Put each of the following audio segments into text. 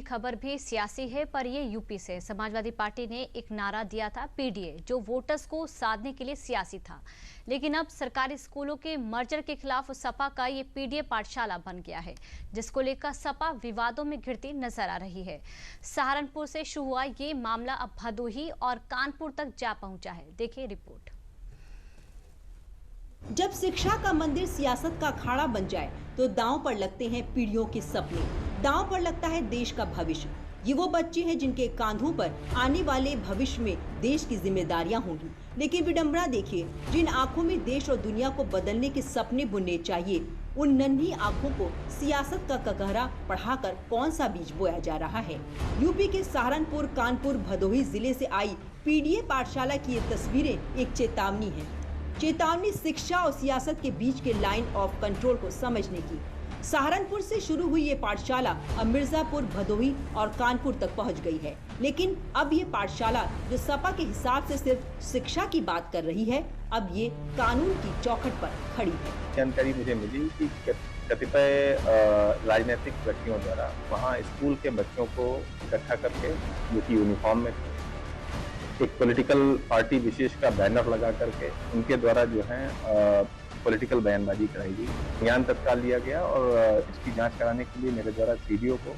खबर भी सियासी है, पर ये यूपी से। समाजवादी पार्टी ने एक नारा दिया था पीडीए, जो वोटर्स को साधने के लिए सियासी था। लेकिन अब सरकारी स्कूलों के मर्जर के खिलाफ सपा का ये पीडीए पाठशाला बन गया है, जिसको लेकर सपा विवादों में घिरती नजर आ रही है। सहारनपुर से शुरू हुआ ये मामला अब भदोही और कानपुर तक जा पहुंचा है। देखिए रिपोर्ट। जब शिक्षा का मंदिर सियासत का अखाड़ा बन जाए तो दांव पर लगते हैं पीढ़ियों के सपने, दांव पर लगता है देश का भविष्य। ये वो बच्चे हैं जिनके कांधों पर आने वाले भविष्य में देश की जिम्मेदारियां होंगी। लेकिन विडंबना देखिए, जिन आंखों में देश और दुनिया को बदलने के सपने बुनने चाहिए, उन नन्ही आंखों को सियासत का ककहरा पढ़ाकर कौन सा बीज बोया जा रहा है। यूपी के सहारनपुर, कानपुर, भदोही जिले से आई पीडीए पाठशाला की ये तस्वीरें एक चेतावनी है। चेतावनी शिक्षा और सियासत के बीच के लाइन ऑफ कंट्रोल को समझने की। सहारनपुर से शुरू हुई ये पाठशाला अब मिर्जापुर, भदोही और कानपुर तक पहुंच गई है। लेकिन अब ये पाठशाला, जो सपा के हिसाब से सिर्फ शिक्षा की बात कर रही है, अब ये कानून की चौखट पर खड़ी है। जानकारी मुझे मिली कि कतिपय राजनीतिक व्यक्तियों द्वारा वहाँ स्कूल के बच्चों को इकट्ठा करके, जो कि यूनिफॉर्म में एक पॉलिटिकल पार्टी विशेष का बैनर लगा करके उनके द्वारा जो है पॉलिटिकल बयानबाजी कराई गई। ज्ञान तत्काल लिया गया और इसकी जांच कराने के लिए मेरे द्वारा सीडीओ को,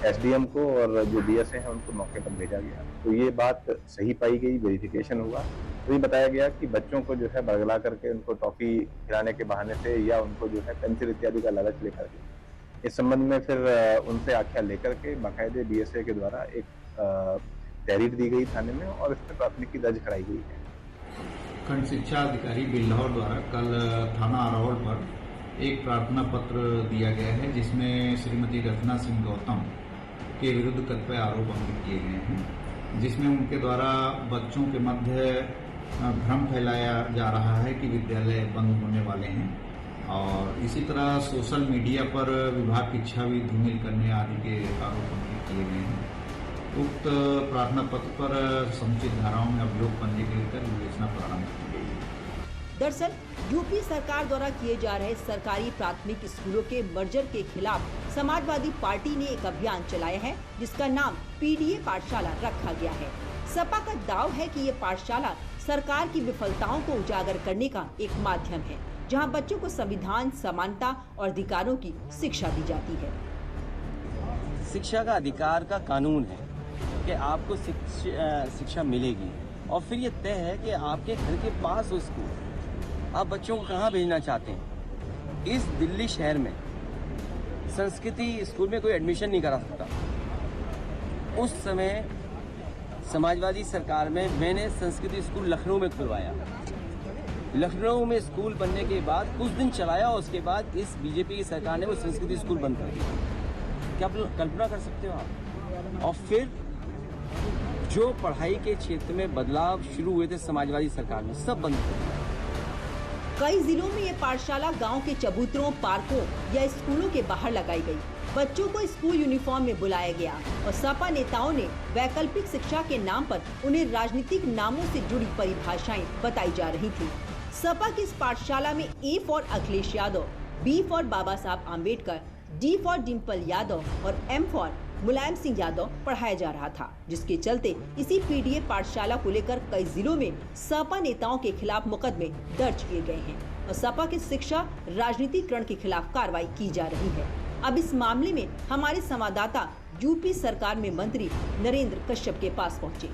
एसडीएम को और जो डीएसए हैं उनको मौके पर भेजा गया। तो ये बात सही पाई गई, वेरिफिकेशन हुआ तो ये बताया गया कि बच्चों को जो है बरगला करके उनको टॉफी खिलाने के बहाने से या उनको जो है पेंसिल इत्यादि का लालच लेकर के, इस संबंध में फिर उनसे आख्या लेकर के बाकायदे डीएसए के द्वारा एक तहरीर दी गई थाने में और इस पर प्राथमिकी दर्ज कराई गई है। खंड शिक्षा अधिकारी बिल्हौर द्वारा कल थाना अरवल पर एक प्रार्थना पत्र दिया गया है, जिसमें श्रीमती रचना सिंह गौतम के विरुद्ध कतिपय आरोप अंकित किए गए हैं, जिसमें उनके द्वारा बच्चों के मध्य भ्रम फैलाया जा रहा है कि विद्यालय बंद होने वाले हैं और इसी तरह सोशल मीडिया पर विभाग की छवि धूमिल करने आदि के आरोप अंकित किए गए हैं। उक्त प्रार्थना पत्र पर समुचित धाराओं में अभियोग पंजीकृत कर विवेचना प्रारंभ की गई है। दरअसल यूपी सरकार द्वारा किए जा रहे सरकारी प्राथमिक स्कूलों के मर्जर के खिलाफ समाजवादी पार्टी ने एक अभियान चलाया है, जिसका नाम पीडीए पाठशाला रखा गया है। सपा का दाव है कि ये पाठशाला सरकार की विफलताओं को उजागर करने का एक माध्यम है, जहां बच्चों को संविधान, समानता और अधिकारों की शिक्षा दी जाती है। शिक्षा का अधिकार का कानून है कि आपको शिक्षा मिलेगी और फिर ये तय है कि आपके घर के पास हो स्कूल। आप बच्चों को कहाँ भेजना चाहते हैं? इस दिल्ली शहर में संस्कृति स्कूल में कोई एडमिशन नहीं करा सकता। उस समय समाजवादी सरकार में मैंने संस्कृति स्कूल लखनऊ में खुलवाया। लखनऊ में स्कूल बनने के बाद कुछ दिन चलाया और उसके बाद इस बीजेपी की सरकार ने वो संस्कृति स्कूल बंद कर दिया। क्या आप कल्पना कर सकते हो आप? और फिर जो पढ़ाई के क्षेत्र में बदलाव शुरू हुए थे समाजवादी सरकार में, सब बंद कर दिया। कई जिलों में ये पाठशाला गांव के चबूतरों, पार्कों या स्कूलों के बाहर लगाई गई। बच्चों को स्कूल यूनिफॉर्म में बुलाया गया और सपा नेताओं ने वैकल्पिक शिक्षा के नाम पर उन्हें राजनीतिक नामों से जुड़ी परिभाषाएं बताई जा रही थी। सपा की इस पाठशाला में A for Akhilesh Yadav, B for Baba Saheb Ambedkar, D for Dimple Yadav और एम फॉर मुलायम सिंह यादव पढ़ाया जा रहा था, जिसके चलते इसी पीडीए पाठशाला को लेकर कई जिलों में सपा नेताओं के खिलाफ मुकदमे दर्ज किए गए हैं और सपा के शिक्षा राजनीतिकरण के खिलाफ कार्रवाई की जा रही है। अब इस मामले में हमारे संवाददाता यूपी सरकार में मंत्री नरेंद्र कश्यप के पास पहुंचे।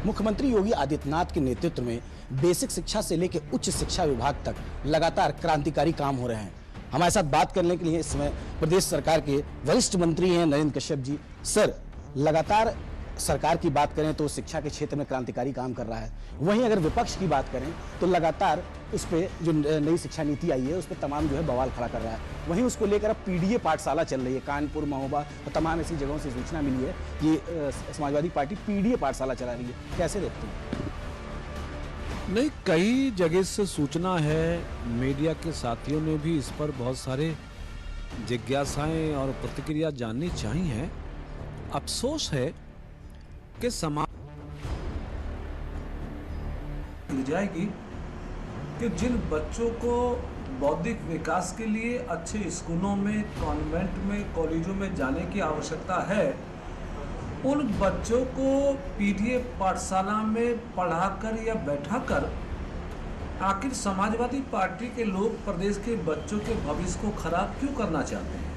मुख्यमंत्री योगी आदित्यनाथ के नेतृत्व में बेसिक शिक्षा से लेकर उच्च शिक्षा विभाग तक लगातार क्रांतिकारी काम हो रहे हैं। हमारे साथ बात करने के लिए इस समय प्रदेश सरकार के वरिष्ठ मंत्री हैं नरेंद्र कश्यप जी। सर, लगातार सरकार की बात करें तो शिक्षा के क्षेत्र में क्रांतिकारी काम कर रहा है, वहीं अगर विपक्ष की बात करें तो लगातार उस पर जो नई शिक्षा नीति आई है उस पर तमाम जो है बवाल खड़ा कर रहा है। वहीं उसको लेकर अब पीडीए पाठशाला चल रही है। कानपुर, महोबा और तमाम ऐसी जगहों से सूचना मिली है कि समाजवादी पार्टी पीडीए पाठशाला चला रही है। कैसे देखते हैं? नहीं, कई जगह से सूचना है, मीडिया के साथियों ने भी इस पर बहुत सारे जिज्ञासाएं और प्रतिक्रिया जाननी चाहिए। अफसोस है कि समाज मिल जाएगी कि जिन बच्चों को बौद्धिक विकास के लिए अच्छे स्कूलों में, कॉन्वेंट में, कॉलेजों में जाने की आवश्यकता है, उन बच्चों को पीडीए पाठशाला में पढ़ाकर या बैठाकर आखिर समाजवादी पार्टी के लोग प्रदेश के बच्चों के भविष्य को खराब क्यों करना चाहते हैं?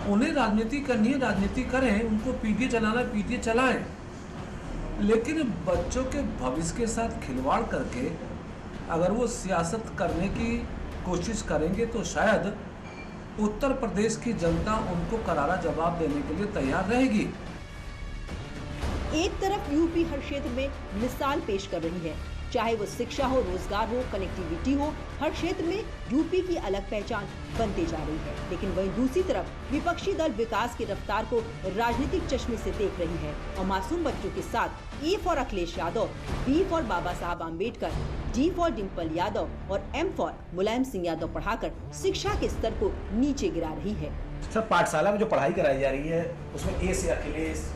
उन्हें राजनीति करनी है, राजनीति करें, उनको पीडीए चलाना है, पीडीए चलाएं, लेकिन बच्चों के भविष्य के साथ खिलवाड़ करके अगर वो सियासत करने की कोशिश करेंगे तो शायद उत्तर प्रदेश की जनता उनको करारा जवाब देने के लिए तैयार रहेगी। एक तरफ यूपी हर क्षेत्र में मिसाल पेश कर रही है, चाहे वो शिक्षा हो, रोजगार हो, कनेक्टिविटी हो, हर क्षेत्र में यूपी की अलग पहचान बनती जा रही है। लेकिन वहीं दूसरी तरफ विपक्षी दल विकास की रफ्तार को राजनीतिक चश्मे से देख रही है और मासूम बच्चों के साथ A for Akhilesh Yadav, B for Baba Saheb Ambedkar, D for Dimple Yadav और एम फॉर मुलायम सिंह यादव पढ़ाकर शिक्षा के स्तर को नीचे गिरा रही है। सर, पाठशाला में जो पढ़ाई कराई जा रही है उसमें ए से अखिलेश,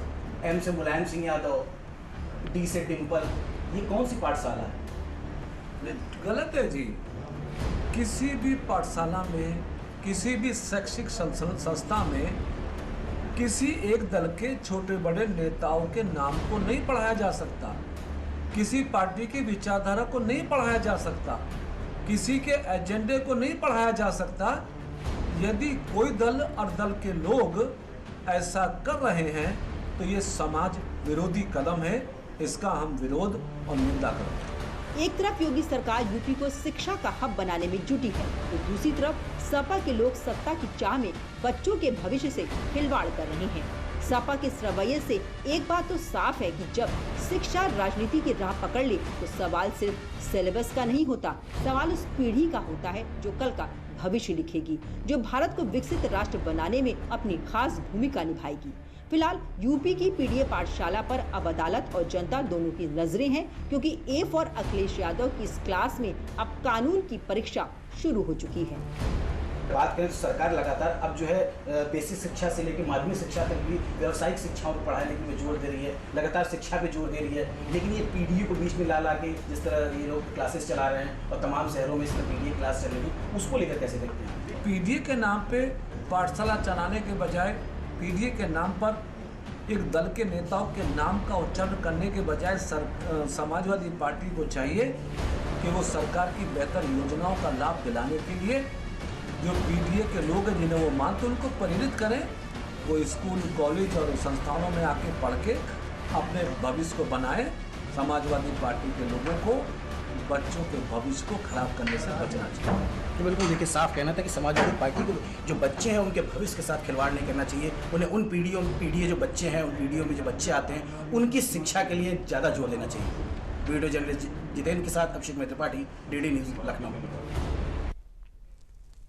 एम से मुलायम सिंह यादव, डी से डिम्पल, ये कौन सी पाठशाला है? गलत है जी। किसी भी पाठशाला में, किसी भी शैक्षिक संस्था में किसी एक दल के छोटे बड़े नेताओं के नाम को नहीं पढ़ाया जा सकता, किसी पार्टी की विचारधारा को नहीं पढ़ाया जा सकता, किसी के एजेंडे को नहीं पढ़ाया जा सकता। यदि कोई दल और दल के लोग ऐसा कर रहे हैं तो ये समाज विरोधी कदम है, इसका हम विरोध और निंदा करते हैं। एक तरफ योगी सरकार यूपी को शिक्षा का हब बनाने में जुटी है, तो दूसरी तरफ सपा के लोग सत्ता की चाह में बच्चों के भविष्य से खिलवाड़ कर रहे हैं। सपा के इस रवैये से एक बात तो साफ है कि जब शिक्षा राजनीति की राह पकड़ ले तो सवाल सिर्फ सिलेबस का नहीं होता, सवाल उस पीढ़ी का होता है जो कल का भविष्य लिखेगी, जो भारत को विकसित राष्ट्र बनाने में अपनी खास भूमिका निभाएगी। फिलहाल यूपी की पीडीए पाठशाला पर अब अदालत और जनता दोनों की नजरें हैं, क्योंकि ए फॉर अखिलेश यादव की इस क्लास में अब कानून की परीक्षा शुरू हो चुकी है। बात करें तो सरकार लगातार अब जो है बेसिक शिक्षा से लेकर माध्यमिक शिक्षा तक भी व्यावसायिक शिक्षाओं को पढ़ाने में जोर दे रही है, लगातार शिक्षा पे जोर दे रही है। लेकिन ये पीडीए को बीच में ला के जिस तरह ये लोग क्लासेस चला रहे हैं और तमाम शहरों में इस तरह पीडीए क्लास चल रही है, उसको लेकर कैसे देखते हैं? पीडीए के नाम पे पाठशाला चलाने के बजाय, पीडीए के नाम पर एक दल के नेताओं के नाम का उच्चारण करने के बजाय समाजवादी पार्टी को चाहिए कि वो सरकार की बेहतर योजनाओं का लाभ दिलाने के लिए जो पीडीए के लोग हैं जिन्हें वो मानते उनको प्रेरित करें, वो स्कूल, कॉलेज और संस्थानों में आके पढ़ के अपने भविष्य को बनाएं। समाजवादी पार्टी के लोगों को बच्चों के भविष्य को खराब करने से बचना चाहिए। तो बिल्कुल देखिए, साफ कहना था कि समाजवादी पार्टी को जो बच्चे हैं उनके भविष्य के साथ खिलवाड़ नहीं करना चाहिए। उन्हें उन पीढ़ियों जो बच्चे हैं, उन पीढ़ियों में जो बच्चे आते हैं, उनकी शिक्षा के लिए ज़्यादा जोर देना चाहिए। वीडियो जर्नलिस्ट जितेंद्र के साथ अभिषेक त्रिपाठी, DD न्यूज़, लखनऊ।